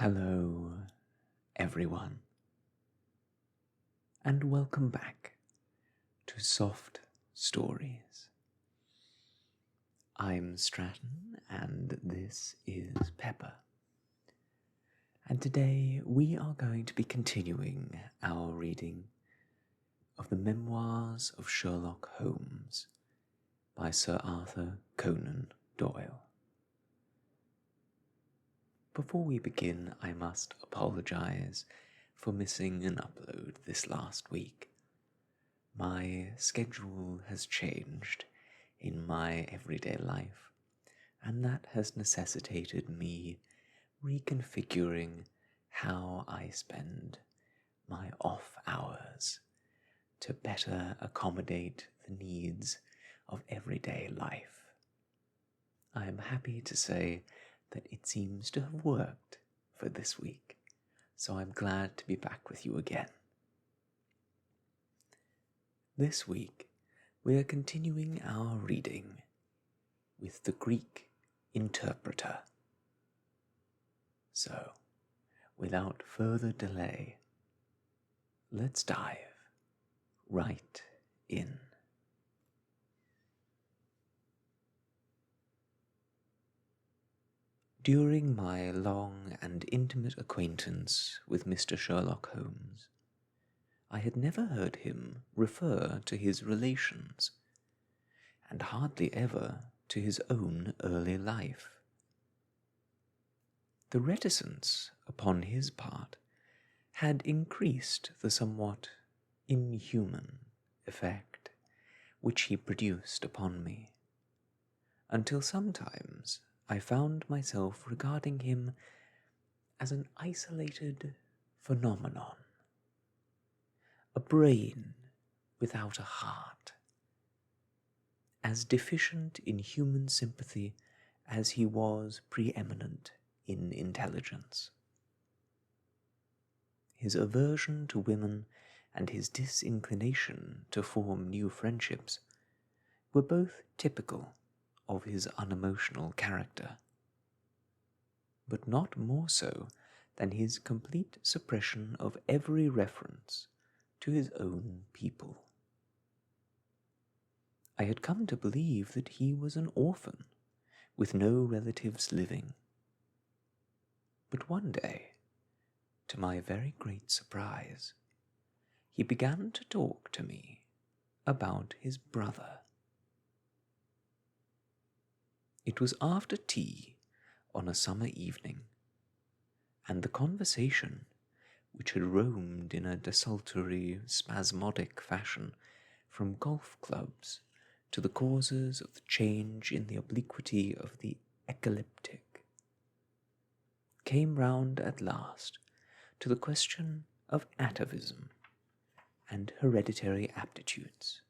Hello, everyone, and welcome back to Soft Stories. I'm Stratton, and this is Pepper. And today we are going to be continuing our reading of the Memoirs of Sherlock Holmes by Sir Arthur Conan Doyle. Before we begin, I must apologize for missing an upload this last week. My schedule has changed in my everyday life, and that has necessitated me reconfiguring how I spend my off hours to better accommodate the needs of everyday life. I am happy to say that it seems to have worked for this week, so I'm glad to be back with you again. This week, we are continuing our reading with the Greek interpreter. So, without further delay, let's dive right in. During my long and intimate acquaintance with Mr. Sherlock Holmes, I had never heard him refer to his relations, and hardly ever to his own early life. The reticence upon his part had increased the somewhat inhuman effect which he produced upon me, until sometimes I found myself regarding him as an isolated phenomenon, a brain without a heart, as deficient in human sympathy as he was preeminent in intelligence. His aversion to women and his disinclination to form new friendships were both typical of his unemotional character, but not more so than his complete suppression of every reference to his own people. I had come to believe that he was an orphan, with no relatives living. But one day, to my very great surprise, he began to talk to me about his brother. It was after tea on a summer evening, and the conversation, which had roamed in a desultory, spasmodic fashion from golf clubs to the causes of the change in the obliquity of the ecliptic, came round at last to the question of atavism and hereditary aptitudes.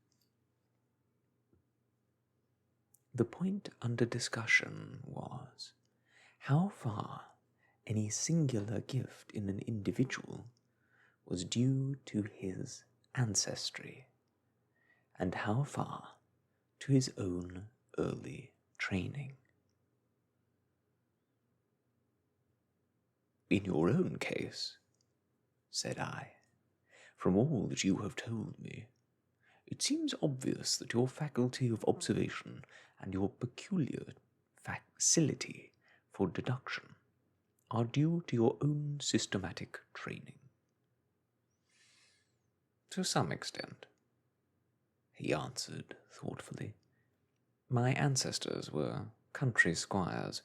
The point under discussion was how far any singular gift in an individual was due to his ancestry, and how far to his own early training. "In your own case," said I, "from all that you have told me, it seems obvious that your faculty of observation and your peculiar facility for deduction are due to your own systematic training." "To some extent," he answered thoughtfully. "My ancestors were country squires,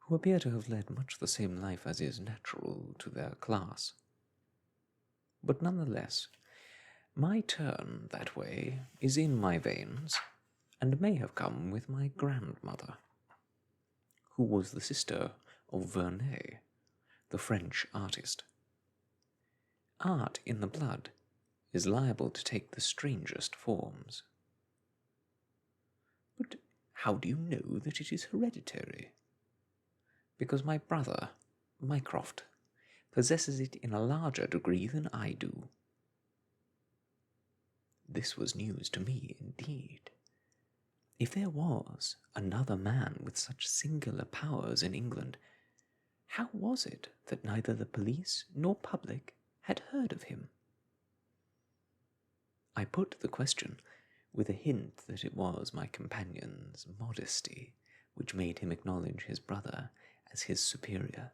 who appear to have led much the same life as is natural to their class. But nonetheless, my turn that way is in my veins, and may have come with my grandmother, who was the sister of Vernet, the French artist. Art in the blood is liable to take the strangest forms." "But how do you know that it is hereditary?" "Because my brother, Mycroft, possesses it in a larger degree than I do." This was news to me indeed. If there was another man with such singular powers in England, How was it that neither the police nor public had heard of him? I put the question with a hint that it was my companion's modesty which made him acknowledge his brother as his superior.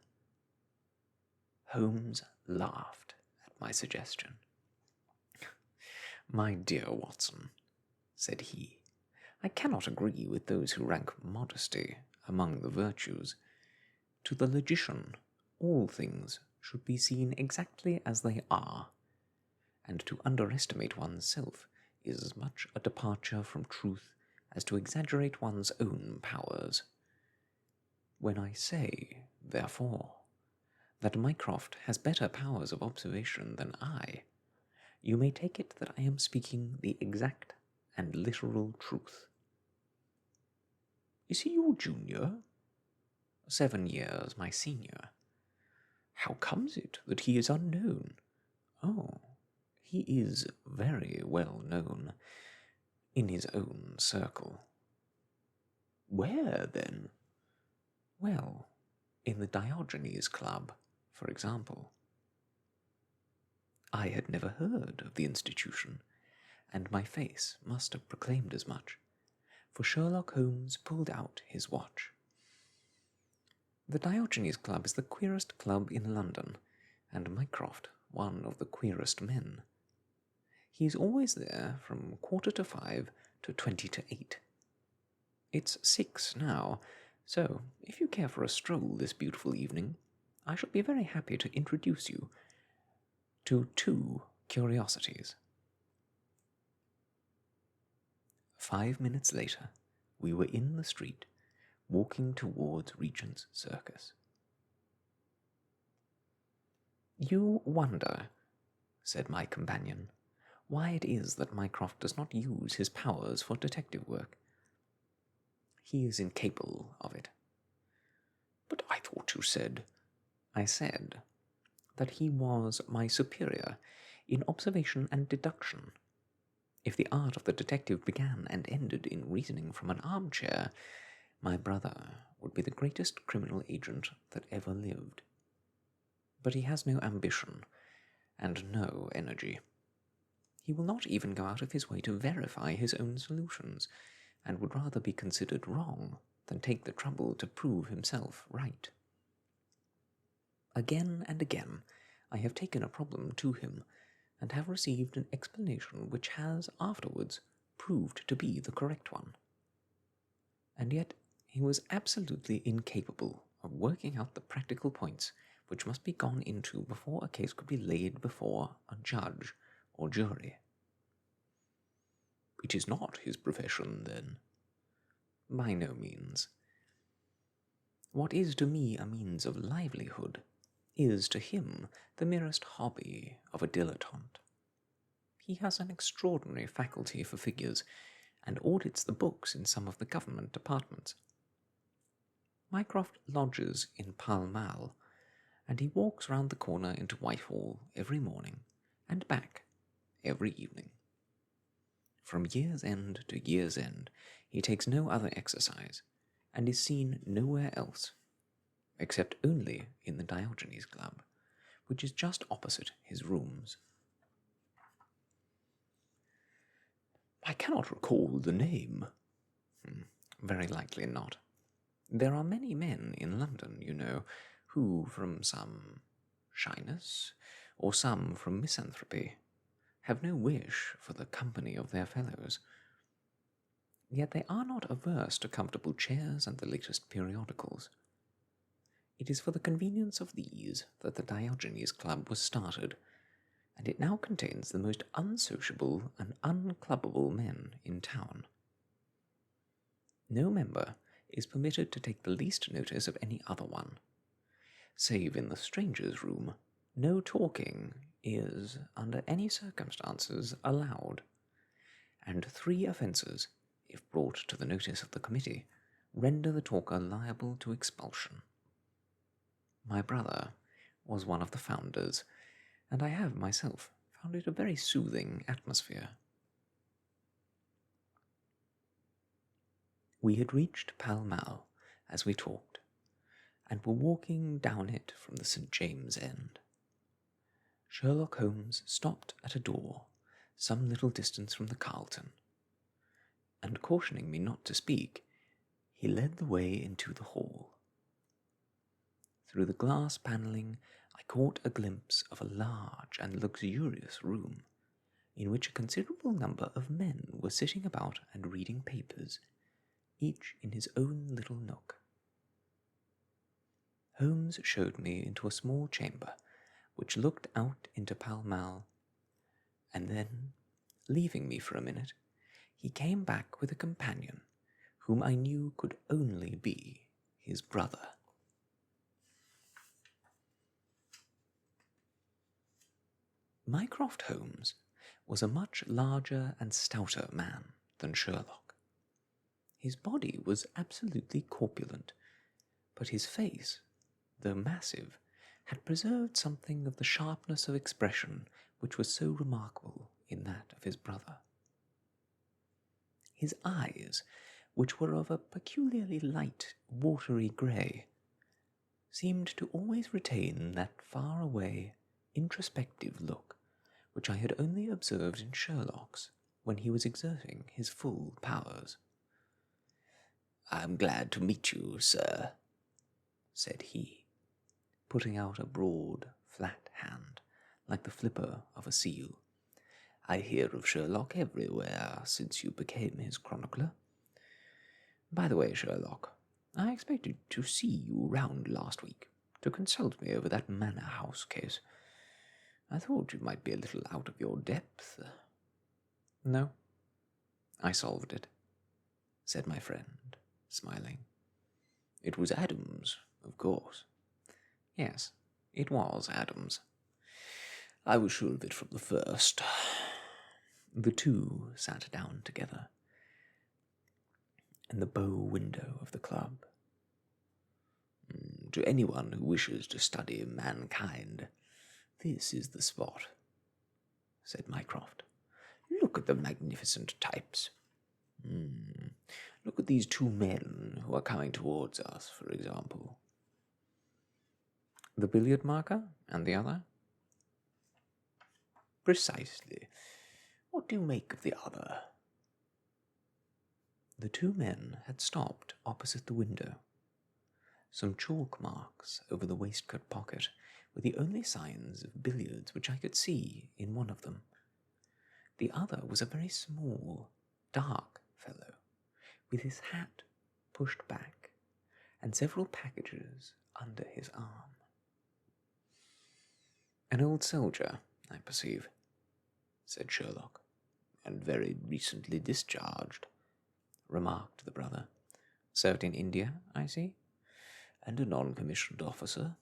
Holmes laughed at my suggestion. "My dear Watson," said he, "I cannot agree with those who rank modesty among the virtues. To the logician, all things should be seen exactly as they are, and to underestimate one's self is as much a departure from truth as to exaggerate one's own powers. When I say, therefore, that Mycroft has better powers of observation than I, you may take it that I am speaking the exact and literal truth." "Is he your junior?" "7 years my senior." "How comes it that he is unknown?" "Oh, he is very well known in his own circle." "Where, then?" "Well, in the Diogenes Club, for example." I had never heard of the institution, and my face must have proclaimed as much, for Sherlock Holmes pulled out his watch. "The Diogenes Club is the queerest club in London, and Mycroft one of the queerest men. He is always there from 4:45 to 7:50. It's 6 now, so if you care for a stroll this beautiful evening, I shall be very happy to introduce you to 2 curiosities." 5 minutes later, we were in the street, walking towards Regent's Circus. "You wonder," said my companion, "why it is that Mycroft does not use his powers for detective work. He is incapable of it." "But I thought you said—" "I said that he was my superior in observation and deduction. If the art of the detective began and ended in reasoning from an armchair, my brother would be the greatest criminal agent that ever lived. But he has no ambition and no energy. He will not even go out of his way to verify his own solutions, and would rather be considered wrong than take the trouble to prove himself right. Again and again I have taken a problem to him, and have received an explanation which has afterwards proved to be the correct one. And yet he was absolutely incapable of working out the practical points which must be gone into before a case could be laid before a judge or jury." "It is not his profession, then?" "By no means. What is to me a means of livelihood is to him the merest hobby of a dilettante. He has an extraordinary faculty for figures, and audits the books in some of the government departments. Mycroft lodges in Pall Mall, and he walks round the corner into Whitehall every morning, and back every evening. From year's end to year's end he takes no other exercise, and is seen nowhere else, except only in the Diogenes Club, which is just opposite his rooms." "I cannot recall the name." "Very likely not. There are many men in London, you know, who, from some shyness, or some from misanthropy, have no wish for the company of their fellows. Yet they are not averse to comfortable chairs and the latest periodicals. It is for the convenience of these that the Diogenes Club was started, and it now contains the most unsociable and unclubbable men in town. No member is permitted to take the least notice of any other one. Save in the strangers' room, no talking is, under any circumstances, allowed, and 3 offences, if brought to the notice of the committee, render the talker liable to expulsion. My brother was one of the founders, and I have myself found it a very soothing atmosphere." We had reached Pall Mall as we talked, and were walking down it from the St. James end. Sherlock Holmes stopped at a door some little distance from the Carlton, and cautioning me not to speak, he led the way into the hall. Through the glass panelling, I caught a glimpse of a large and luxurious room, in which a considerable number of men were sitting about and reading papers, each in his own little nook. Holmes showed me into a small chamber, which looked out into Pall Mall, and then, leaving me for a minute, he came back with a companion, whom I knew could only be his brother. Mycroft Holmes was a much larger and stouter man than Sherlock. His body was absolutely corpulent, but his face, though massive, had preserved something of the sharpness of expression which was so remarkable in that of his brother. His eyes, which were of a peculiarly light, watery grey, seemed to always retain that far-away, introspective look which I had only observed in Sherlock's when he was exerting his full powers. "I am glad to meet you, sir," said he, putting out a broad, flat hand, like the flipper of a seal. "I hear of Sherlock everywhere since you became his chronicler. By the way, Sherlock, I expected to see you round last week to consult me over that Manor House case. I thought you might be a little out of your depth." "No, I solved it," said my friend, smiling. "It was Adams, of course." "Yes, it was Adams." "I was sure of it from the first." The two sat down together in the bow window of the club. "To anyone who wishes to study mankind, this is the spot," said Mycroft. "Look at the magnificent types. Look at these two men who are coming towards us, for example." "The billiard marker and the other?" "Precisely. What do you make of the other?" The two men had stopped opposite the window. Some chalk marks over the waistcoat pocket were the only signs of billiards which I could see in one of them. The other was a very small, dark fellow, with his hat pushed back, and several packages under his arm. "An old soldier, I perceive," said Sherlock. "And very recently discharged," remarked the brother. "Served in India, I see." "And a non-commissioned officer."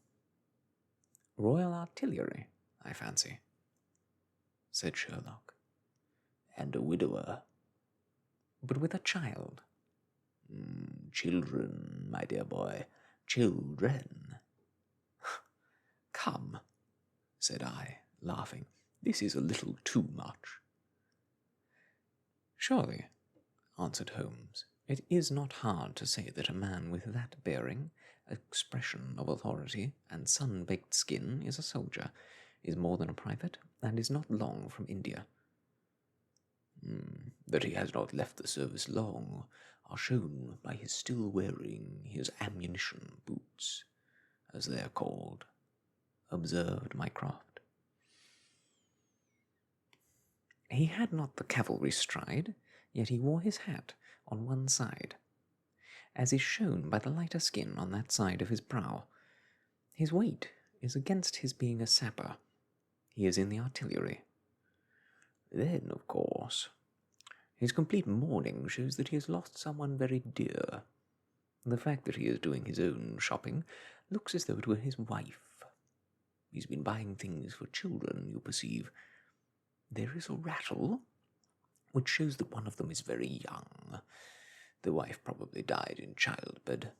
"Royal Artillery, I fancy," said Sherlock. "And a widower." "But with a child." "Children, my dear boy, children." "Come," said I, laughing, "this is a little too much." "Surely," answered Holmes, "it is not hard to say that a man with that bearing, expression of authority, and sun-baked skin is a soldier, is more than a private, and is not long from India." "That he has not left the service long are shown by his still wearing his ammunition boots, as they are called," observed Mycroft. He had not the cavalry stride, yet he wore his hat on one side, as is shown by the lighter skin on that side of his brow. His weight is against his being a sapper. He is in the artillery. Then, of course, his complete mourning shows that he has lost someone very dear. The fact that he is doing his own shopping looks as though it were his wife. He's been buying things for children, you perceive. There is a rattle, which shows that one of them is very young. The wife probably died in childbed.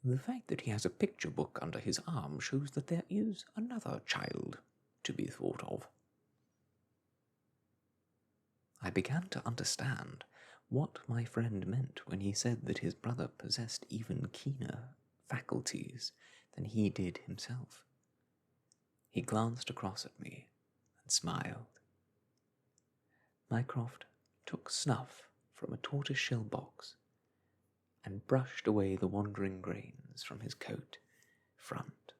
The fact that he has a picture book under his arm shows that there is another child to be thought of. I began to understand what my friend meant when he said that his brother possessed even keener faculties than he did himself. He glanced across at me and smiled. Mycroft took snuff from a tortoise-shell box and brushed away the wandering grains from his coat front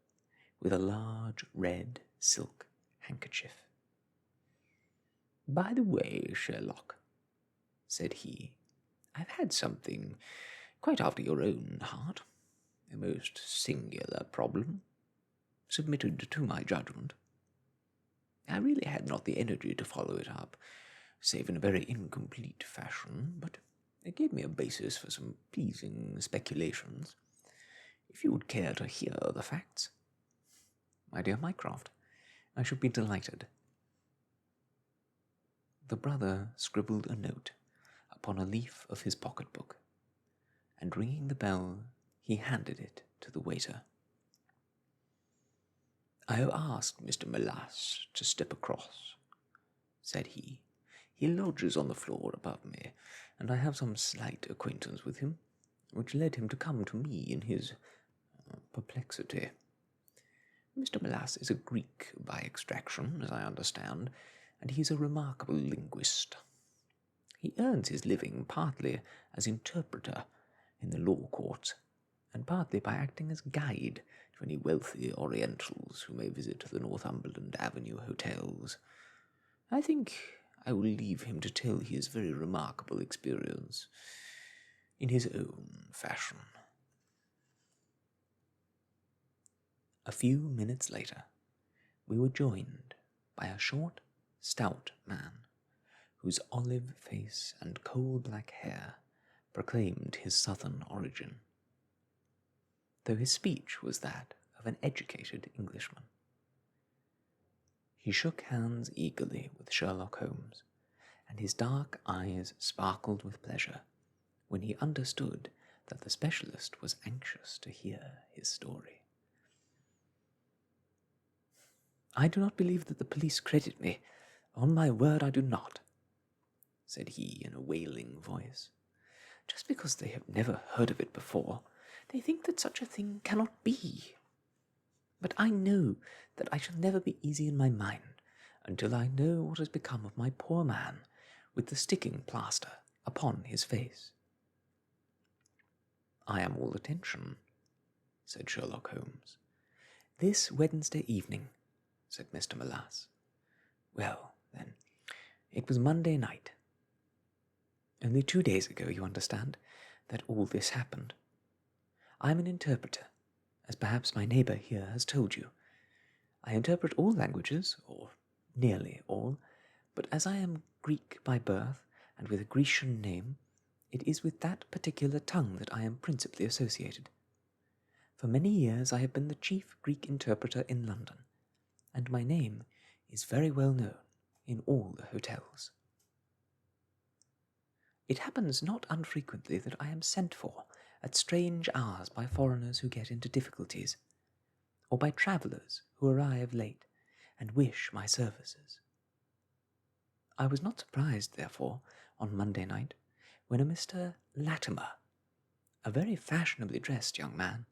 with a large red silk handkerchief. "By the way, Sherlock," said he, "I've had something quite after your own heart, a most singular problem, submitted to my judgment. I really had not the energy to follow it up, save in a very incomplete fashion, but it gave me a basis for some pleasing speculations. If you would care to hear the facts." "My dear Mycroft, I should be delighted." The brother scribbled a note upon a leaf of his pocket-book, and ringing the bell, he handed it to the waiter. "I have asked Mr. Melas to step across," said he. "He lodges on the floor above me, and I have some slight acquaintance with him, which led him to come to me in his perplexity. Mr. Melas is a Greek by extraction, as I understand, and he's a remarkable linguist. He earns his living partly as interpreter in the law courts, and partly by acting as guide to any wealthy Orientals who may visit the Northumberland Avenue hotels. I think I will leave him to tell his very remarkable experience in his own fashion." A few minutes later, we were joined by a short, stout man, whose olive face and coal-black hair proclaimed his southern origin, though his speech was that of an educated Englishman. He shook hands eagerly with Sherlock Holmes, and his dark eyes sparkled with pleasure when he understood that the specialist was anxious to hear his story. "I do not believe that the police credit me. On my word, I do not," said he in a wailing voice. "Just because they have never heard of it before, they think that such a thing cannot be. But I know that I shall never be easy in my mind until I know what has become of my poor man with the sticking plaster upon his face." "I am all attention," said Sherlock Holmes. "This Wednesday evening," said Mr. Melas. "Well, then, it was Monday night. Only 2 days ago, you understand, that all this happened. I am an interpreter, as perhaps my neighbour here has told you. I interpret all languages, or nearly all, but as I am Greek by birth, and with a Grecian name, it is with that particular tongue that I am principally associated. For many years I have been the chief Greek interpreter in London, and my name is very well known in all the hotels. It happens not unfrequently that I am sent for at strange hours by foreigners who get into difficulties, or by travellers who arrive late and wish my services. I was not surprised, therefore, on Monday night, when a Mr. Latimer, a very fashionably dressed young man,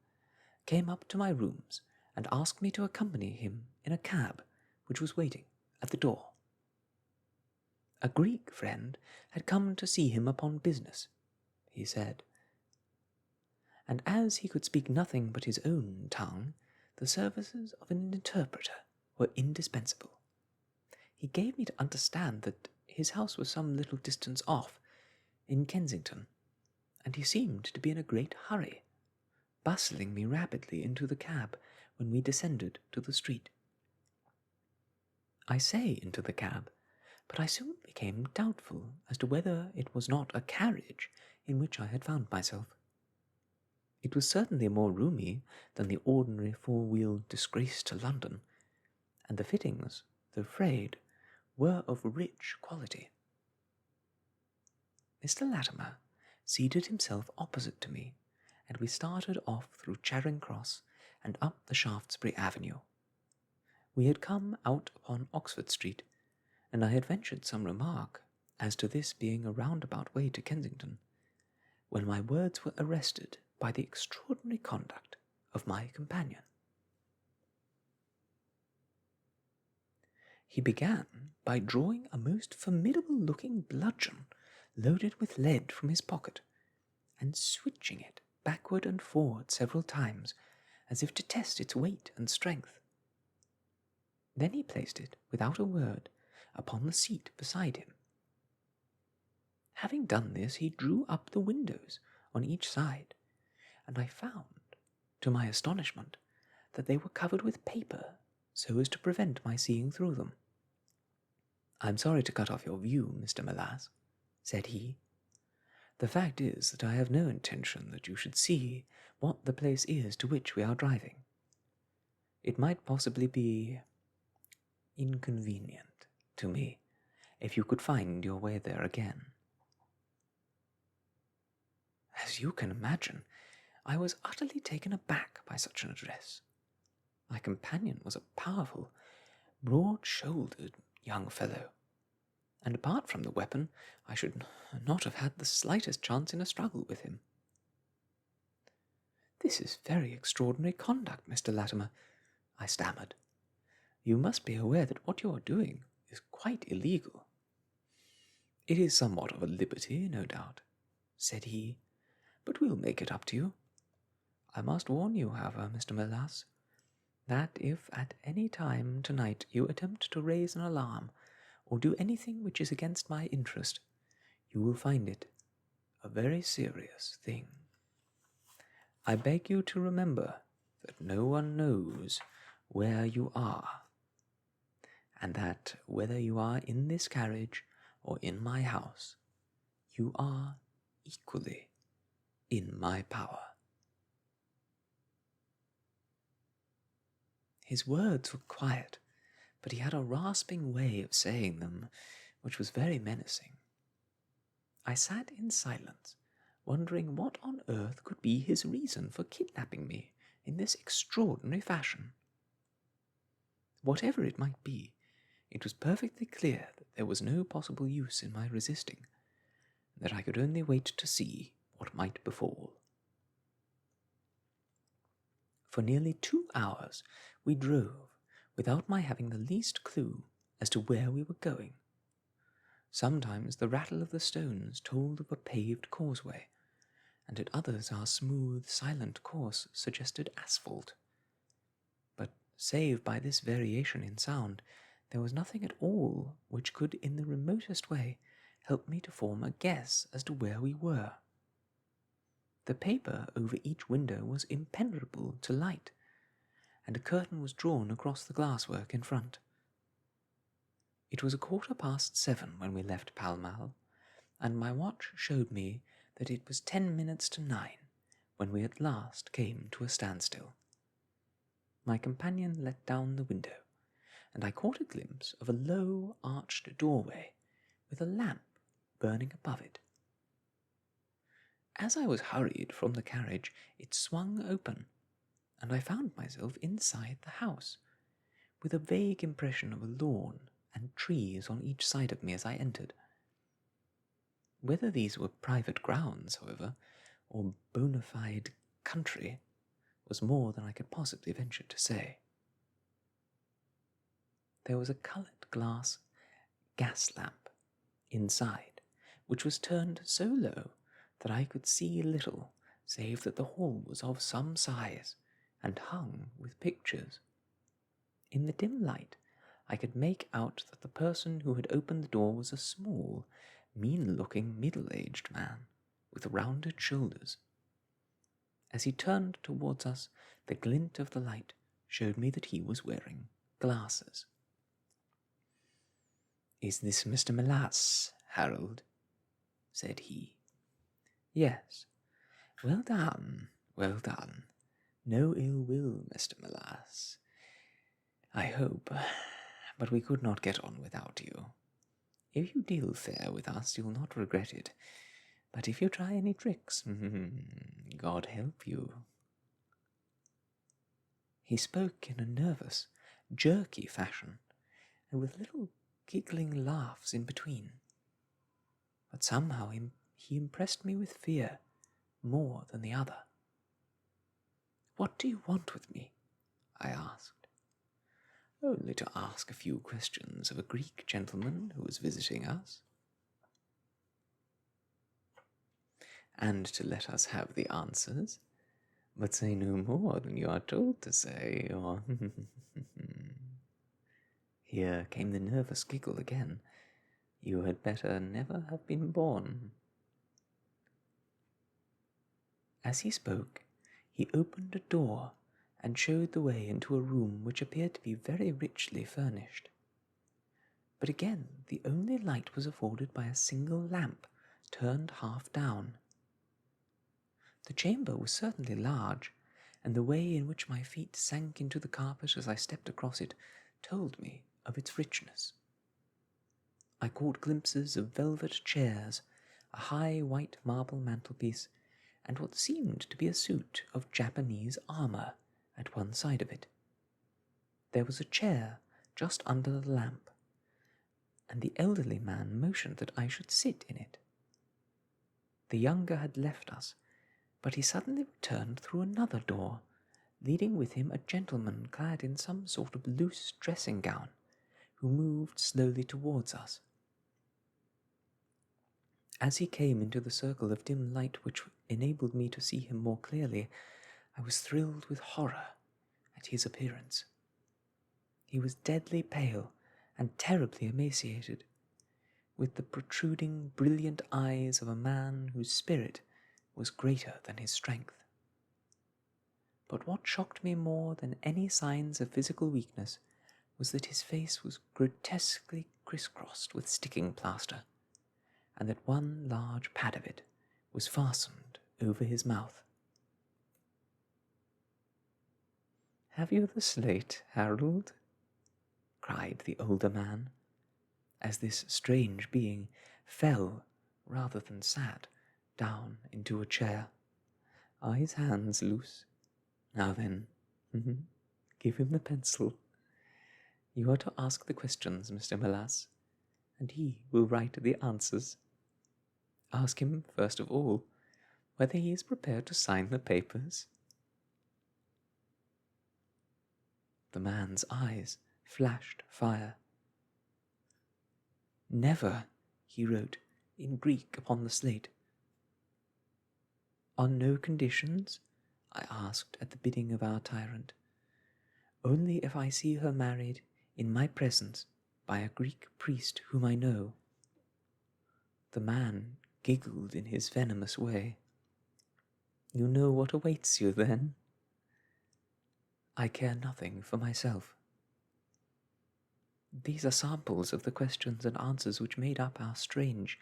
came up to my rooms and asked me to accompany him in a cab which was waiting at the door. A Greek friend had come to see him upon business, he said, and as he could speak nothing but his own tongue, the services of an interpreter were indispensable. He gave me to understand that his house was some little distance off, in Kensington, and he seemed to be in a great hurry, bustling me rapidly into the cab when we descended to the street. I say into the cab, but I soon became doubtful as to whether it was not a carriage in which I had found myself. It was certainly more roomy than the ordinary four-wheeled disgrace to London, and the fittings, though frayed, were of rich quality. Mr. Latimer seated himself opposite to me, and we started off through Charing Cross and up the Shaftesbury Avenue. We had come out upon Oxford Street, and I had ventured some remark as to this being a roundabout way to Kensington, when my words were arrested by the extraordinary conduct of my companion. He began by drawing a most formidable-looking bludgeon loaded with lead from his pocket, and switching it backward and forward several times, as if to test its weight and strength. Then he placed it, without a word, upon the seat beside him. Having done this, he drew up the windows on each side, and I found, to my astonishment, that they were covered with paper so as to prevent my seeing through them. "I am sorry to cut off your view, Mr. Melas," said he. "The fact is that I have no intention that you should see what the place is to which we are driving. It might possibly be inconvenient to me if you could find your way there again." As you can imagine, I was utterly taken aback by such an address. My companion was a powerful, broad-shouldered young fellow, and apart from the weapon, I should not have had the slightest chance in a struggle with him. "This is very extraordinary conduct, Mr. Latimer," I stammered. "You must be aware that what you are doing is quite illegal." "It is somewhat of a liberty, no doubt," said he, "but we'll make it up to you. I must warn you, however, Mr. Melas, that if at any time tonight you attempt to raise an alarm or do anything which is against my interest, you will find it a very serious thing. I beg you to remember that no one knows where you are, and that whether you are in this carriage or in my house, you are equally in my power." His words were quiet, but he had a rasping way of saying them which was very menacing. I sat in silence, wondering what on earth could be his reason for kidnapping me in this extraordinary fashion. Whatever it might be, it was perfectly clear that there was no possible use in my resisting, and that I could only wait to see what might befall. For nearly 2 hours we drove without my having the least clue as to where we were going. Sometimes the rattle of the stones told of a paved causeway, and at others our smooth, silent course suggested asphalt. But save by this variation in sound, there was nothing at all which could in the remotest way help me to form a guess as to where we were. The paper over each window was impenetrable to light, and a curtain was drawn across the glasswork in front. It was 7:15 when we left Pall Mall, and my watch showed me that it was 10 minutes to 9 when we at last came to a standstill. My companion let down the window, and I caught a glimpse of a low, arched doorway with a lamp burning above it. As I was hurried from the carriage, it swung open, and I found myself inside the house, with a vague impression of a lawn and trees on each side of me as I entered. Whether these were private grounds, however, or bona fide country, was more than I could possibly venture to say. There was a coloured glass gas lamp inside, which was turned so low that I could see little save that the hall was of some size and hung with pictures. In the dim light, I could make out that the person who had opened the door was a small, mean-looking, middle-aged man with rounded shoulders. As he turned towards us, the glint of the light showed me that he was wearing glasses. "Is this Mr. Melas, Harold?" said he. "Yes. Well done, well done. No ill will, Mr. Melas, I hope, but we could not get on without you. If you deal fair with us, you'll not regret it, but if you try any tricks, God help you." He spoke in a nervous, jerky fashion, and with little giggling laughs in between. But somehow he impressed me with fear more than the other. "What do you want with me?" I asked. "Only to ask a few questions of a Greek gentleman who is visiting us, and to let us have the answers, but say no more than you are told to say, or—" Here came the nervous giggle again. "You had better never have been born." As he spoke, he opened a door and showed the way into a room which appeared to be very richly furnished. But again the only light was afforded by a single lamp, turned half down. The chamber was certainly large, and the way in which my feet sank into the carpet as I stepped across it told me of its richness. I caught glimpses of velvet chairs, a high white marble mantelpiece, and what seemed to be a suit of Japanese armour at one side of it. There was a chair just under the lamp, and the elderly man motioned that I should sit in it. The younger had left us, but he suddenly returned through another door, leading with him a gentleman clad in some sort of loose dressing gown, who moved slowly towards us. As he came into the circle of dim light which enabled me to see him more clearly, I was thrilled with horror at his appearance. He was deadly pale and terribly emaciated, with the protruding, brilliant eyes of a man whose spirit was greater than his strength. But what shocked me more than any signs of physical weakness was that his face was grotesquely crisscrossed with sticking plaster, and that one large pad of it was fastened over his mouth. "Have you the slate, Harold?" cried the older man, as this strange being fell, rather than sat, down into a chair. "Are his hands loose? Now then, give him the pencil. You are to ask the questions, Mr. Melas, and he will write the answers. Ask him, first of all, whether he is prepared to sign the papers." The man's eyes flashed fire. "Never," he wrote in Greek upon the slate. "On no conditions?" I asked at the bidding of our tyrant. "Only if I see her married in my presence by a Greek priest whom I know." The man giggled in his venomous way. "You know what awaits you, then?" "I care nothing for myself." These are samples of the questions and answers which made up our strange,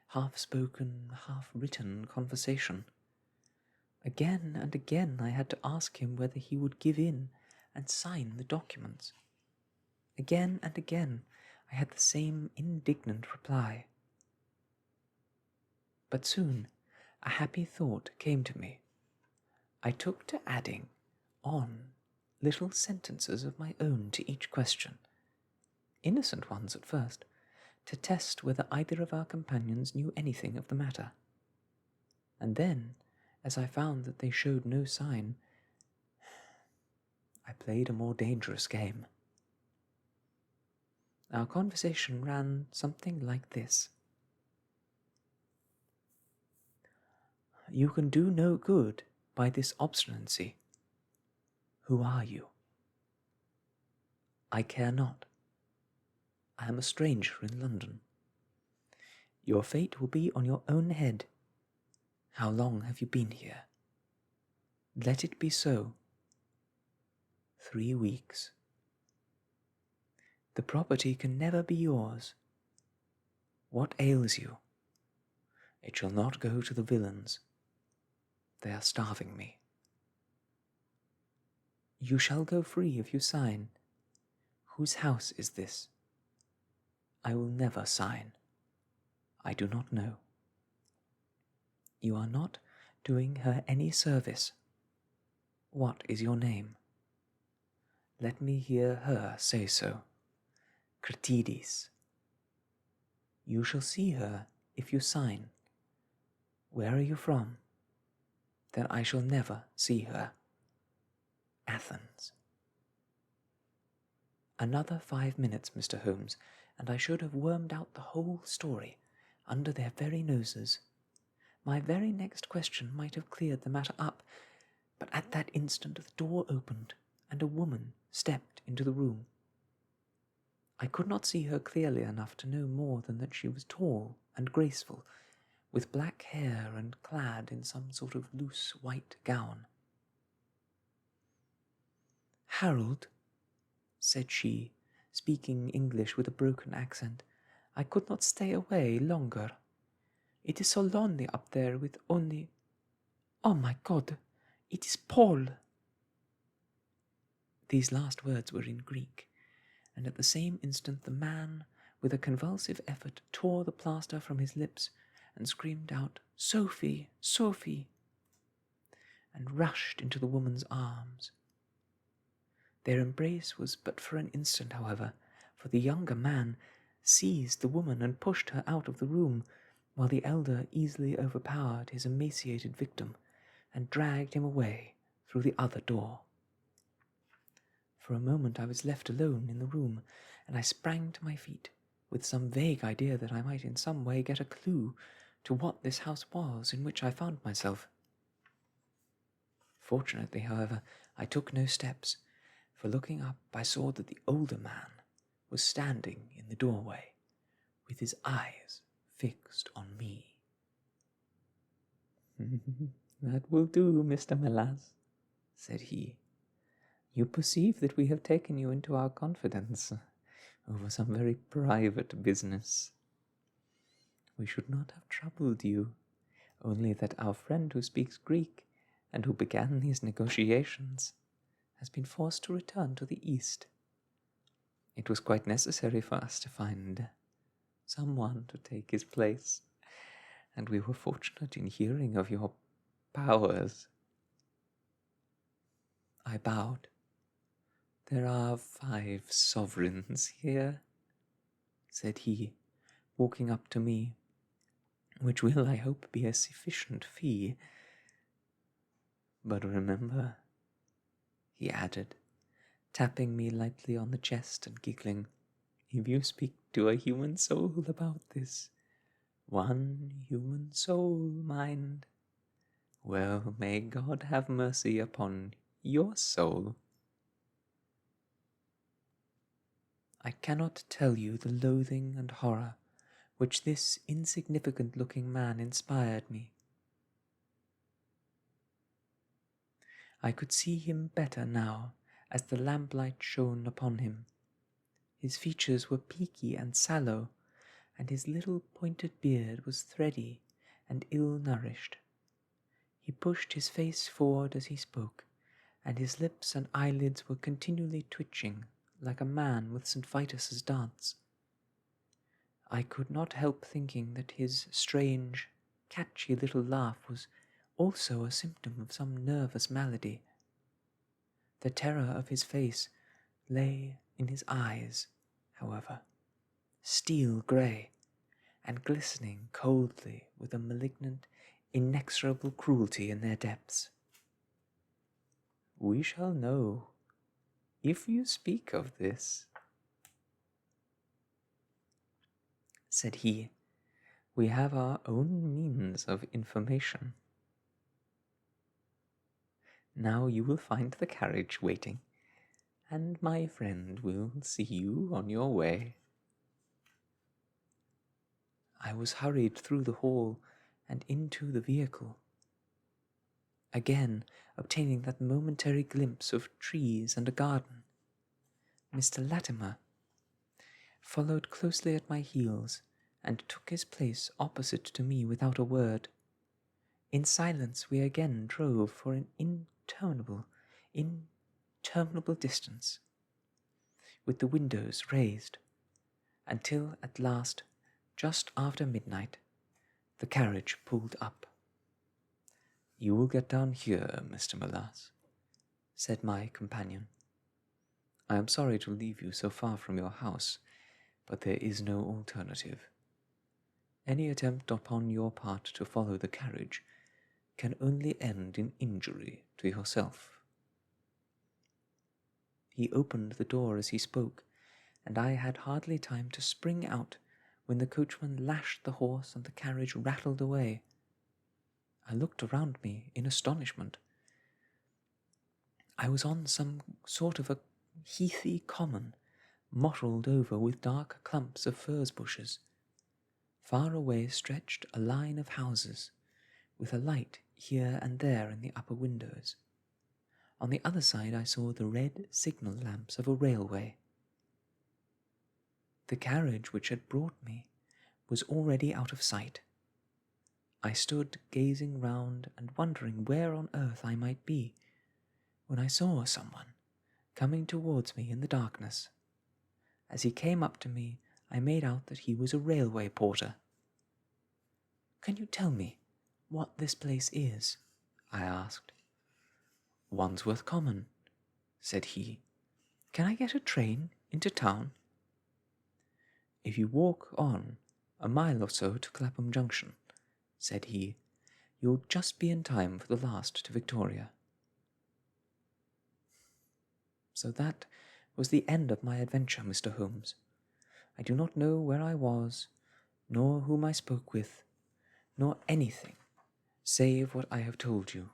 half-spoken, half-written conversation. Again and again I had to ask him whether he would give in and sign the documents. Again and again I had the same indignant reply. But soon a happy thought came to me. I took to adding on little sentences of my own to each question, innocent ones at first, to test whether either of our companions knew anything of the matter. And then, as I found that they showed no sign, I played a more dangerous game. Our conversation ran something like this. "You can do no good by this obstinacy. Who are you?" "I care not. I am a stranger in London." "Your fate will be on your own head. How long have you been here?" "Let it be so." 3 weeks. "The property can never be yours." "What ails you?" "It shall not go to the villains. They are starving me." "You shall go free if you sign." "Whose house is this?" "I will never sign. I do not know." "You are not doing her any service." "What is your name?" "Let me hear her say so." "Cratides." "You shall see her if you sign." "Where are you from?" "Then I shall never see her." Athens. Another 5 minutes, Mr. Holmes, and I should have wormed out the whole story under their very noses. My very next question might have cleared the matter up, but at that instant the door opened, and a woman stepped into the room. I could not see her clearly enough to know more than that she was tall and graceful, with black hair and clad in some sort of loose white gown. "Harold," said she, speaking English with a broken accent, "I could not stay away longer. It is so lonely up there with only... Oh my God, it is Paul!" These last words were in Greek, and at the same instant the man, with a convulsive effort, tore the plaster from his lips and screamed out, "Sophie, Sophie!" and rushed into the woman's arms. Their embrace was but for an instant, however, for the younger man seized the woman and pushed her out of the room, while the elder easily overpowered his emaciated victim and dragged him away through the other door. For a moment I was left alone in the room, and I sprang to my feet, with some vague idea that I might in some way get a clue to what this house was in which I found myself. Fortunately, however, I took no steps, for looking up I saw that the older man was standing in the doorway, with his eyes fixed on me. "That will do, Mr. Melas," said he. "You perceive that we have taken you into our confidence over some very private business. We should not have troubled you, only that our friend who speaks Greek and who began these negotiations has been forced to return to the East. It was quite necessary for us to find someone to take his place, and we were fortunate in hearing of your powers." I bowed. "There are 5 sovereigns here," said he, walking up to me, "which will, I hope, be a sufficient fee. But remember," he added, tapping me lightly on the chest and giggling, "if you speak to a human soul about this, one human soul, mind, well, may God have mercy upon your soul." I cannot tell you the loathing and horror which this insignificant-looking man inspired me. I could see him better now as the lamplight shone upon him. His features were peaky and sallow, and his little pointed beard was thready and ill-nourished. He pushed his face forward as he spoke, and his lips and eyelids were continually twitching like a man with St. Vitus's dance. I could not help thinking that his strange, catchy little laugh was also a symptom of some nervous malady. The terror of his face lay in his eyes, however, steel grey, and glistening coldly with a malignant, inexorable cruelty in their depths. "We shall know, if you speak of this," said he. "We have our own means of information. Now you will find the carriage waiting, and my friend will see you on your way." I was hurried through the hall and into the vehicle, again obtaining that momentary glimpse of trees and a garden. Mr. Latimer followed closely at my heels and took his place opposite to me without a word. In silence we again drove for an interminable distance, with the windows raised, until at last, just after midnight, the carriage pulled up. "You will get down here, Mr. Melas," said my companion. "I am sorry to leave you so far from your house, but there is no alternative. Any attempt upon your part to follow the carriage can only end in injury to yourself. He opened the door as he spoke, and I had hardly time to spring out when the coachman lashed the horse and the carriage rattled away. I looked around me in astonishment. I was on some sort of a heathy common, mottled over with dark clumps of furze bushes. Far away stretched a line of houses, with a light here and there in the upper windows. On the other side I saw the red signal lamps of a railway. The carriage which had brought me was already out of sight. I stood gazing round and wondering where on earth I might be, when I saw someone coming towards me in the darkness. As he came up to me, I made out that he was a railway porter. "Can you tell me what this place is?" I asked. "Wandsworth Common," said he. "Can I get a train into town?" "If you walk on a mile or so to Clapham Junction," said he, "you'll just be in time for the last to Victoria." So that was the end of my adventure, Mr. Holmes. I do not know where I was, nor whom I spoke with, nor anything save what I have told you.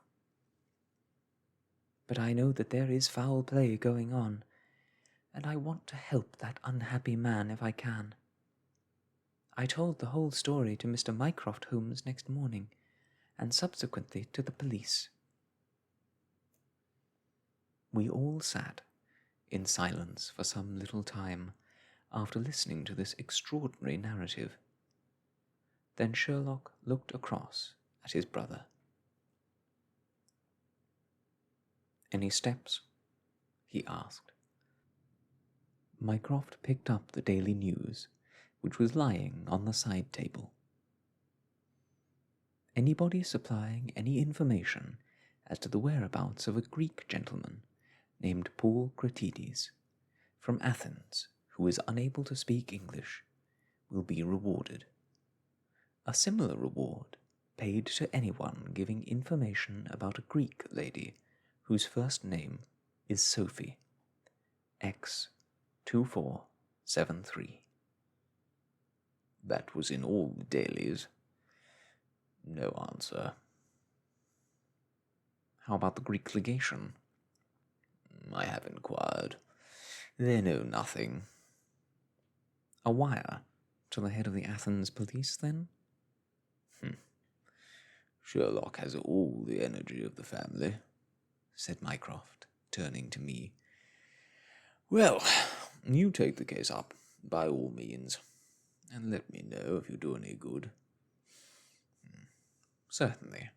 But I know that there is foul play going on, and I want to help that unhappy man if I can. I told the whole story to Mr. Mycroft Holmes next morning, and subsequently to the police. We all sat in silence for some little time after listening to this extraordinary narrative. Then Sherlock looked across at his brother. "Any steps?" he asked. Mycroft picked up the Daily News, which was lying on the side table. "Anybody supplying any information as to the whereabouts of a Greek gentleman named Paul Cratides, from Athens, who is unable to speak English, will be rewarded. A similar reward paid to anyone giving information about a Greek lady whose first name is Sophie. X2473. That was in all the dailies. No answer. How about the Greek legation? I have inquired. They know nothing. A wire to the head of the Athens police, then? Sherlock has all the energy of the family, said Mycroft, turning to me. Well, you take the case up, by all means, and let me know if you do any good. Certainly,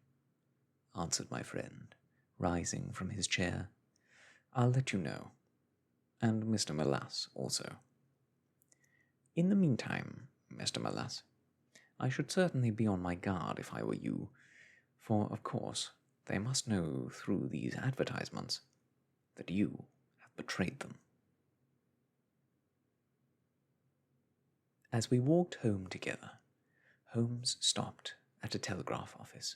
answered my friend, rising from his chair. I'll let you know, and Mr. Melas also. In the meantime, Mr. Melas, I should certainly be on my guard if I were you, for, of course, they must know through these advertisements that you have betrayed them. As we walked home together, Holmes stopped at a telegraph office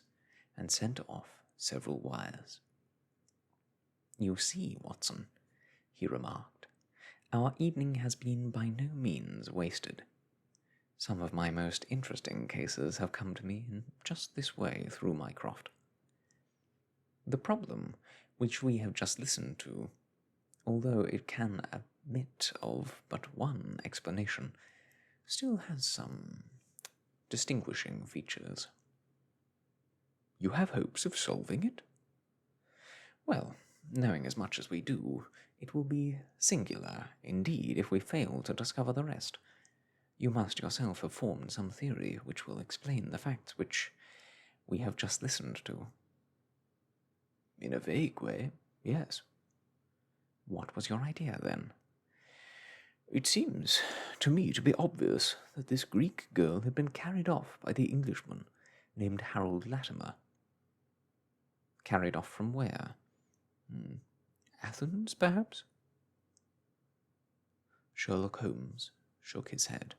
and sent off several wires. You see, Watson, he remarked, our evening has been by no means wasted. Some of my most interesting cases have come to me in just this way through Mycroft. The problem which we have just listened to, although it can admit of but one explanation, still has some distinguishing features. You have hopes of solving it? Well, knowing as much as we do, it will be singular indeed if we fail to discover the rest. You must yourself have formed some theory which will explain the facts which we have just listened to. In a vague way, yes. What was your idea, then? It seems to me to be obvious that this Greek girl had been carried off by the Englishman named Harold Latimer. Carried off from where? Athens, perhaps? Sherlock Holmes shook his head.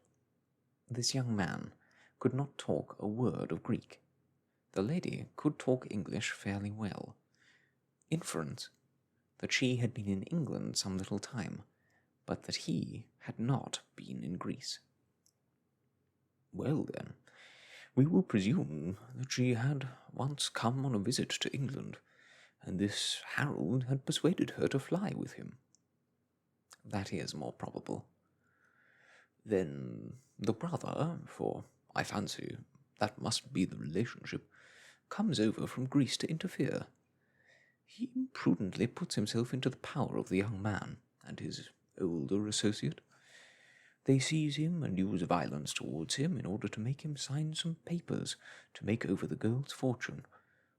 This young man could not talk a word of Greek. The lady could talk English fairly well. Inference that she had been in England some little time, but that he had not been in Greece. "Well, then, we will presume that she had once come on a visit to England, and this Harold had persuaded her to fly with him." "That is more probable." "Then the brother, for I fancy that must be the relationship, comes over from Greece to interfere. He imprudently puts himself into the power of the young man and his older associate. They seize him and use violence towards him in order to make him sign some papers to make over the girl's fortune,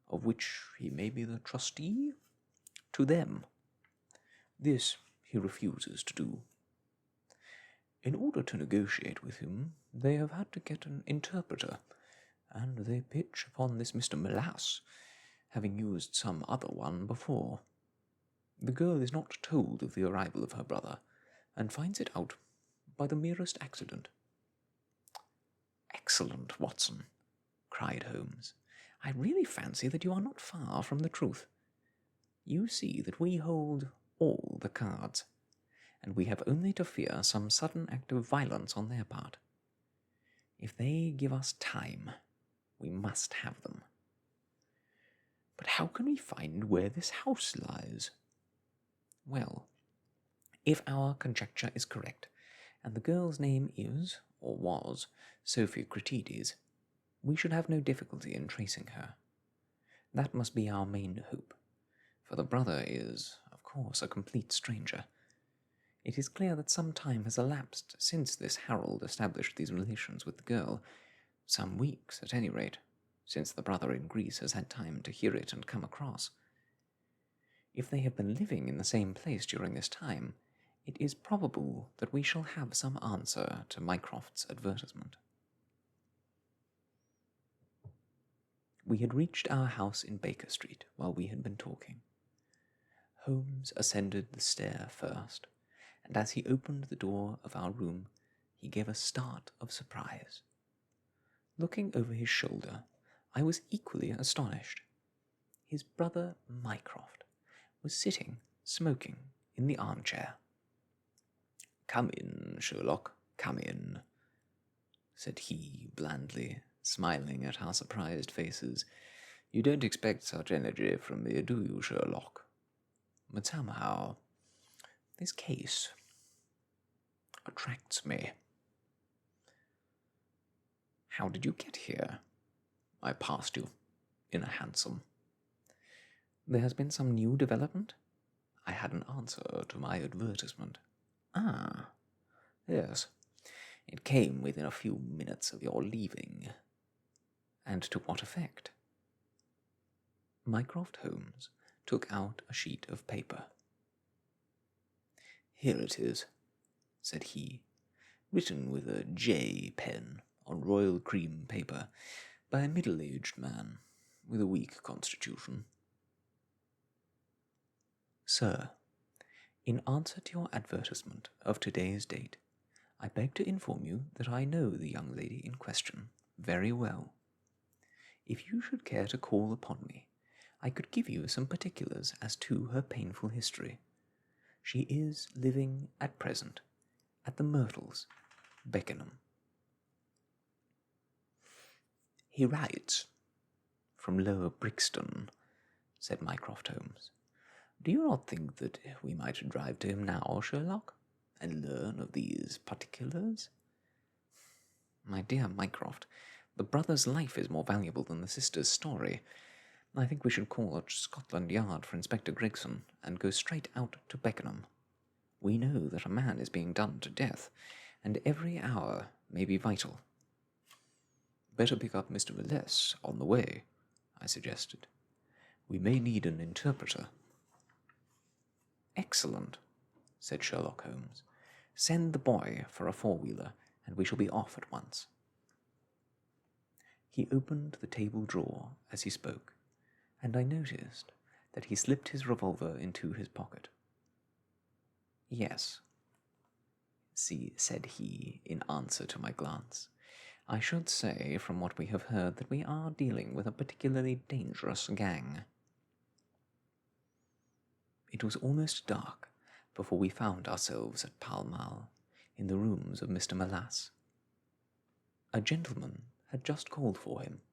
of which he may be the trustee, to them. This he refuses to do. In order to negotiate with him, they have had to get an interpreter, and they pitch upon this Mr. Melasse, having used some other one before. The girl is not told of the arrival of her brother, and finds it out by the merest accident." "Excellent, Watson," cried Holmes. "I really fancy that you are not far from the truth. You see that we hold all the cards, and we have only to fear some sudden act of violence on their part. If they give us time, we must have them." "But how can we find where this house lies?" "Well, if our conjecture is correct, and the girl's name is, or was, Sophie Cratides, we should have no difficulty in tracing her. That must be our main hope, for the brother is, of course, a complete stranger. It is clear that some time has elapsed since this Harold established these relations with the girl, some weeks at any rate, since the brother in Greece has had time to hear it and come across. If they have been living in the same place during this time, it is probable that we shall have some answer to Mycroft's advertisement." We had reached our house in Baker Street while we had been talking. Holmes ascended the stair first, and as he opened the door of our room, he gave a start of surprise. Looking over his shoulder, I was equally astonished. His brother Mycroft was sitting, smoking, in the armchair. "Come in, Sherlock, come in," said he blandly, smiling at our surprised faces. "You don't expect such energy from me, do you, Sherlock? But somehow this case attracts me." "How did you get here?" "I passed you in a hansom." "There has been some new development?" "I had an answer to my advertisement." "Ah, yes. It came within a few minutes of your leaving." "And to what effect?" Mycroft Holmes took out a sheet of paper. "Here it is," said he, "written with a J pen on royal cream paper by a middle-aged man with a weak constitution. Sir, in answer to your advertisement of today's date, I beg to inform you that I know the young lady in question very well. If you should care to call upon me, I could give you some particulars as to her painful history. She is living at present at the Myrtles, Beckenham." "He writes from Lower Brixton," said Mycroft Holmes. "Do you not think that we might drive to him now, Sherlock, and learn of these particulars?" "My dear Mycroft, the brother's life is more valuable than the sister's story. I think we should call at Scotland Yard for Inspector Gregson and go straight out to Beckenham. We know that a man is being done to death, and every hour may be vital." "Better pick up Mr. Melasse on the way," I suggested. "We may need an interpreter." "Excellent," said Sherlock Holmes. "Send the boy for a four-wheeler, and we shall be off at once." He opened the table drawer as he spoke, and I noticed that he slipped his revolver into his pocket. "Yes," said he in answer to my glance, "I should say from what we have heard that we are dealing with a particularly dangerous gang." It was almost dark before we found ourselves at Pall Mall, in the rooms of Mr. Malas. A gentleman had just called for him,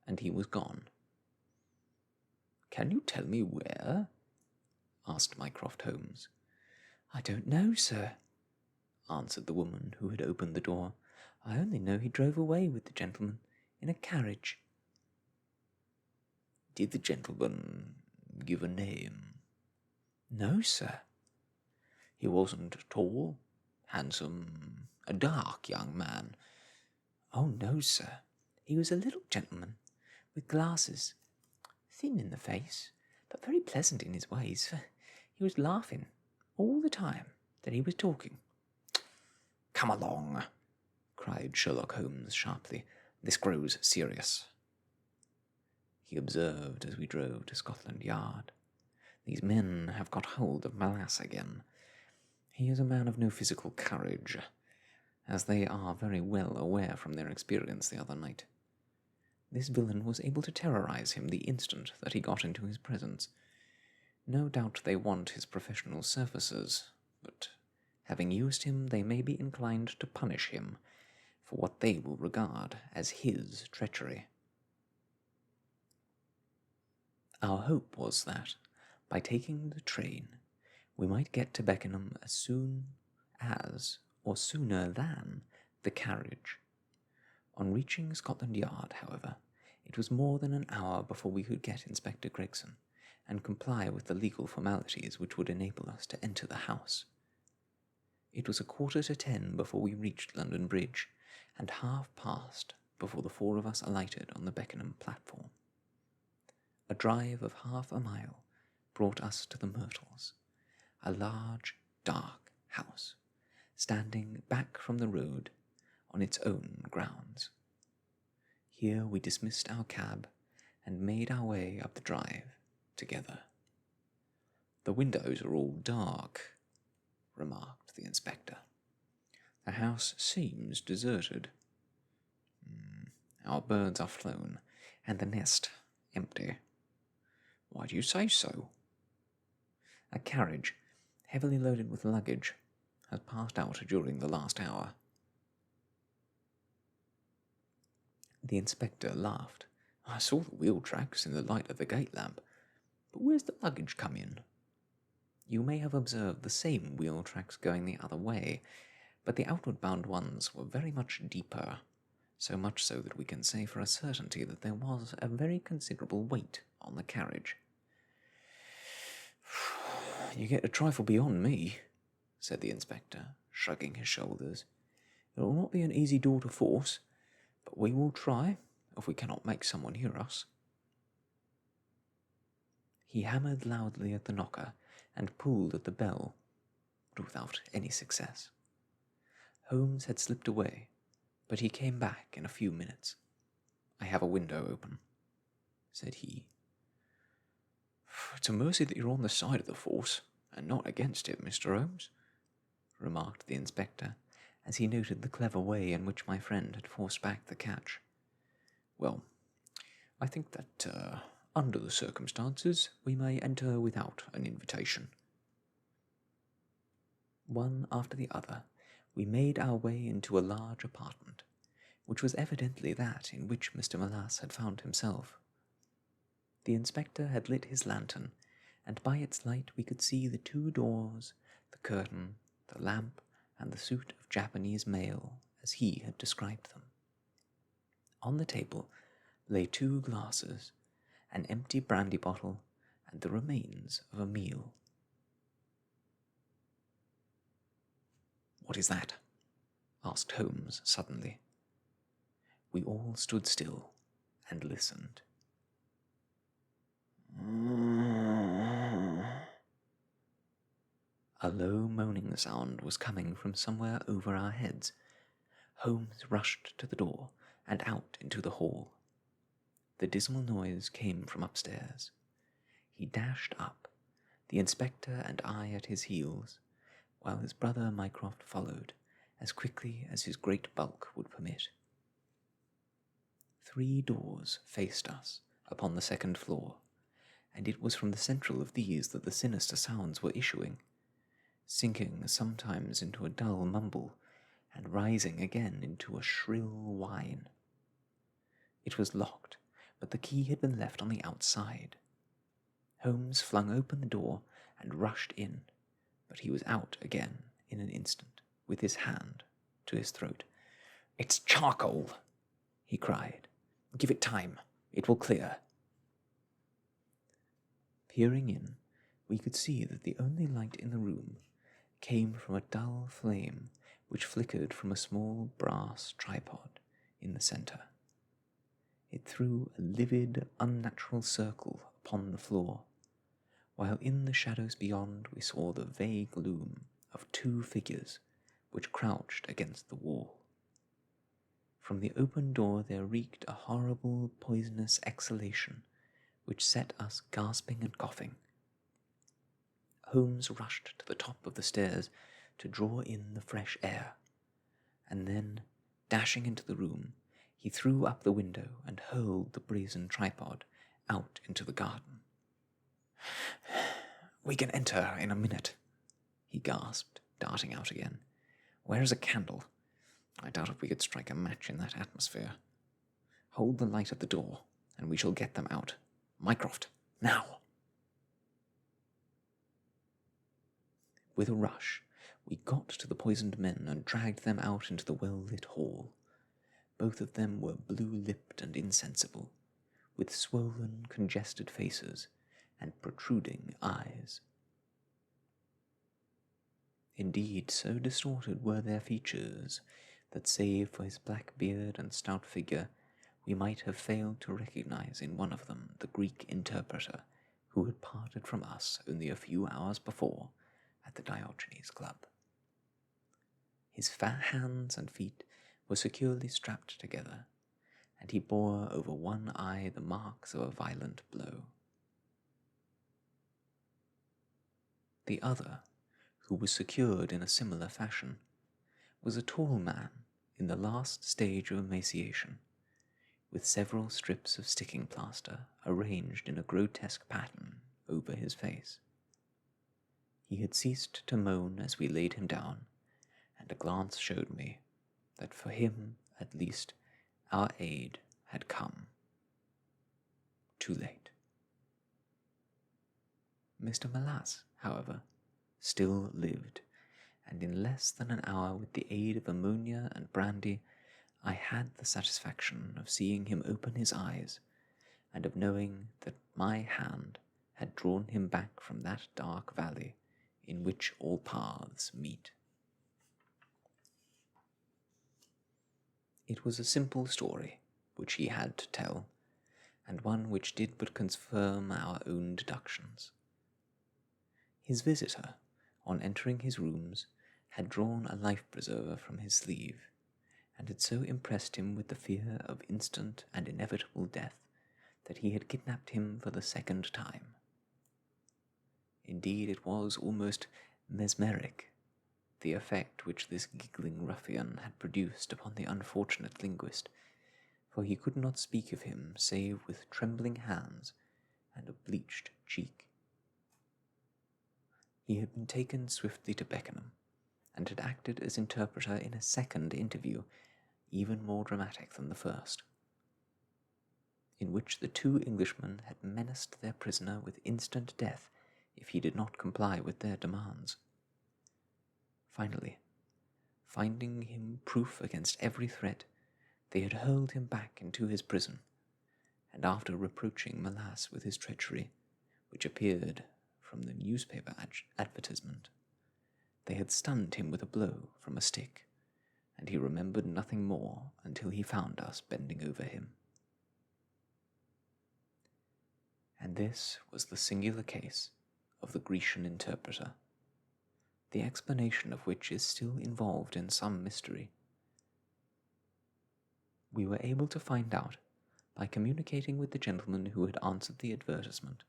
and he was gone. "Can you tell me where?" asked Mycroft Holmes. "I don't know, sir," answered the woman who had opened the door. "I only know he drove away with the gentleman in a carriage." "Did the gentleman give a name?" "No, sir." "He wasn't tall, handsome, a dark young man?" "Oh, no, sir. He was a little gentleman, with glasses, thin in the face, but very pleasant in his ways. He was laughing all the time that he was talking." "Come along," cried Sherlock Holmes sharply. "This grows serious." He observed as we drove to Scotland Yard. "These men have got hold of Malas again. He is a man of no physical courage, as they are very well aware from their experience the other night. This villain was able to terrorize him the instant that he got into his presence. No doubt they want his professional services, but having used him, they may be inclined to punish him for what they will regard as his treachery." Our hope was that, by taking the train, we might get to Beckenham as soon as, or sooner than, the carriage. On reaching Scotland Yard, however, it was more than an hour before we could get Inspector Gregson and comply with the legal formalities which would enable us to enter the house. It was 10:15 before we reached London Bridge, and past before the four of us alighted on the Beckenham platform. A drive of half a mile brought us to the Myrtles, a large, dark house, standing back from the road on its own grounds. Here we dismissed our cab and made our way up the drive together. "The windows are all dark," remarked the inspector. "The house seems deserted. Our birds are flown, and the nest empty." "Why do you say so?" "A carriage, heavily loaded with luggage, has passed out during the last hour." The inspector laughed. "I saw the wheel tracks in the light of the gate lamp, but where's the luggage come in?" "You may have observed the same wheel tracks going the other way, but the outward bound ones were very much deeper, so much so that we can say for a certainty that there was a very considerable weight on the carriage." "You get a trifle beyond me," said the inspector, shrugging his shoulders. "It will not be an easy door to force, but we will try if we cannot make someone hear us." He hammered loudly at the knocker and pulled at the bell, but without any success. Holmes had slipped away, but he came back in a few minutes. "I have a window open," said he. "It's a mercy that you're on the side of the force, and not against it, Mr. Holmes," remarked the inspector, as he noted the clever way in which my friend had forced back the catch. "Well, I think that, under the circumstances, we may enter without an invitation." One after the other, we made our way into a large apartment, which was evidently that in which Mr. Malas had found himself. The inspector had lit his lantern, and by its light we could see the 2 doors, the curtain, the lamp, and the suit of Japanese mail, as he had described them. On the table lay 2 glasses, an empty brandy bottle, and the remains of a meal. "What is that?" asked Holmes suddenly. We all stood still and listened. A low moaning sound was coming from somewhere over our heads. Holmes rushed to the door and out into the hall. The dismal noise came from upstairs. He dashed up, the inspector and I at his heels, while his brother Mycroft followed, as quickly as his great bulk would permit. 3 doors faced us upon the 2nd floor, and it was from the central of these that the sinister sounds were issuing, sinking sometimes into a dull mumble, and rising again into a shrill whine. It was locked, but the key had been left on the outside. Holmes flung open the door and rushed in, but he was out again in an instant, with his hand to his throat. "It's charcoal," he cried. "Give it time. It will clear." Peering in, we could see that the only light in the room came from a dull flame which flickered from a small brass tripod in the centre. It threw a livid, unnatural circle upon the floor, while in the shadows beyond we saw the vague loom of two figures which crouched against the wall. From the open door there reeked a horrible, poisonous exhalation which set us gasping and coughing. Holmes rushed to the top of the stairs to draw in the fresh air, and then, dashing into the room, he threw up the window and hurled the brazen tripod out into the garden. "We can enter in a minute," he gasped, darting out again. "Where is a candle? I doubt if we could strike a match in that atmosphere. Hold the light at the door, and we shall get them out. Mycroft, now!" With a rush, we got to the poisoned men and dragged them out into the well-lit hall. Both of them were blue-lipped and insensible, with swollen, congested faces and protruding eyes. Indeed, so distorted were their features that, save for his black beard and stout figure, we might have failed to recognize in one of them the Greek interpreter who had parted from us only a few hours before at the Diogenes Club. His fat hands and feet were securely strapped together, and he bore over one eye the marks of a violent blow. The other, who was secured in a similar fashion, was a tall man in the last stage of emaciation, with several strips of sticking plaster arranged in a grotesque pattern over his face. He had ceased to moan as we laid him down, and a glance showed me that for him, at least, our aid had come. Too late. Mr. Melas, however, still lived, and in less than an hour, with the aid of ammonia and brandy, I had the satisfaction of seeing him open his eyes, and of knowing that my hand had drawn him back from that dark valley in which all paths meet. It was a simple story which he had to tell, and one which did but confirm our own deductions. His visitor, on entering his rooms, had drawn a life-preserver from his sleeve, and had so impressed him with the fear of instant and inevitable death that he had kidnapped him for the second time. Indeed, it was almost mesmeric, the effect which this giggling ruffian had produced upon the unfortunate linguist, for he could not speak of him save with trembling hands and a bleached cheek. He had been taken swiftly to Beckenham, and had acted as interpreter in a second interview, even more dramatic than the first, in which the two Englishmen had menaced their prisoner with instant death if he did not comply with their demands. Finally, finding him proof against every threat, they had hurled him back into his prison, and after reproaching Melas with his treachery, which appeared from the newspaper advertisement, they had stunned him with a blow from a stick, and he remembered nothing more until he found us bending over him. And this was the singular case of the Grecian interpreter, the explanation of which is still involved in some mystery. We were able to find out, by communicating with the gentleman who had answered the advertisement,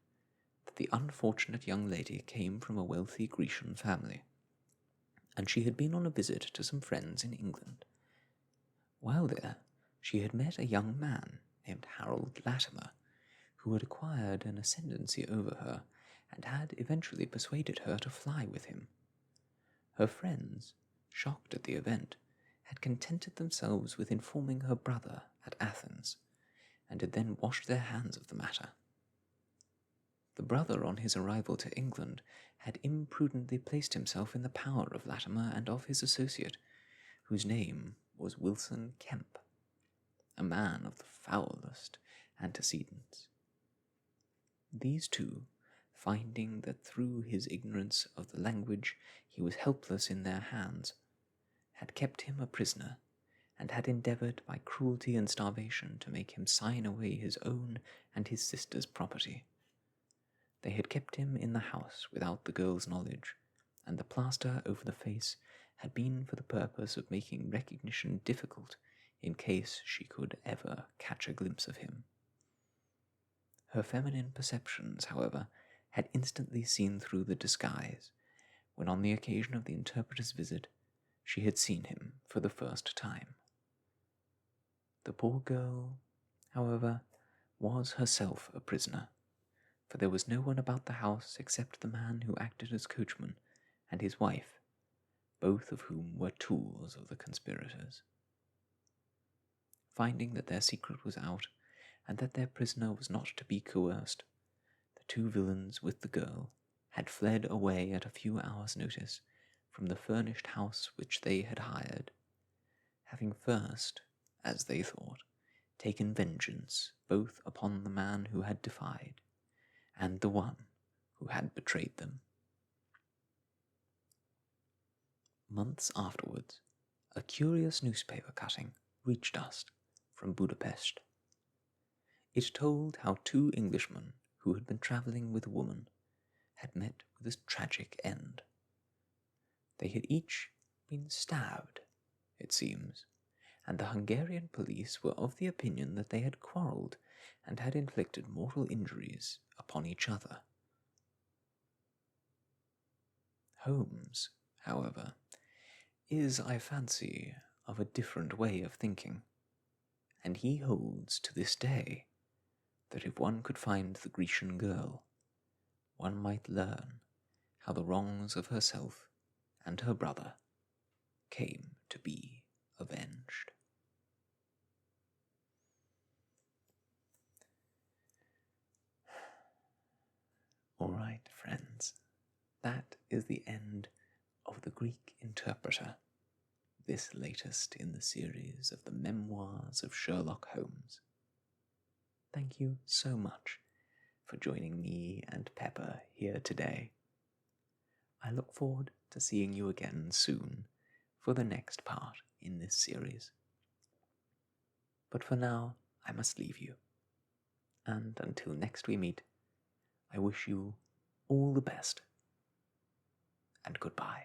that the unfortunate young lady came from a wealthy Grecian family, and she had been on a visit to some friends in England. While there, she had met a young man named Harold Latimer, who had acquired an ascendancy over her and had eventually persuaded her to fly with him. Her friends, shocked at the event, had contented themselves with informing her brother at Athens, and had then washed their hands of the matter. The brother, on his arrival to England, had imprudently placed himself in the power of Latimer and of his associate, whose name was Wilson Kemp, a man of the foulest antecedents. These two, finding that through his ignorance of the language he was helpless in their hands, had kept him a prisoner, and had endeavoured by cruelty and starvation to make him sign away his own and his sister's property. They had kept him in the house without the girl's knowledge, and the plaster over the face had been for the purpose of making recognition difficult in case she could ever catch a glimpse of him. Her feminine perceptions, however, had instantly seen through the disguise, when on the occasion of the interpreter's visit she had seen him for the first time. The poor girl, however, was herself a prisoner, for there was no one about the house except the man who acted as coachman and his wife, both of whom were tools of the conspirators. Finding that their secret was out, and that their prisoner was not to be coerced, the two villains with the girl had fled away at a few hours' notice from the furnished house which they had hired, having first, as they thought, taken vengeance both upon the man who had defied and the one who had betrayed them. Months afterwards, a curious newspaper cutting reached us from Budapest. It told how two Englishmen who had been travelling with a woman had met with a tragic end. They had each been stabbed, it seems, and the Hungarian police were of the opinion that they had quarrelled and had inflicted mortal injuries upon each other. Holmes, however, is, I fancy, of a different way of thinking, and he holds to this day that if one could find the Grecian girl, one might learn how the wrongs of herself and her brother came to be avenged. All right, friends, that is the end of The Greek Interpreter, this latest in the series of the Memoirs of Sherlock Holmes. Thank you so much for joining me and Pepper here today. I look forward to seeing you again soon for the next part in this series. But for now, I must leave you, and until next we meet, I wish you all the best, and goodbye.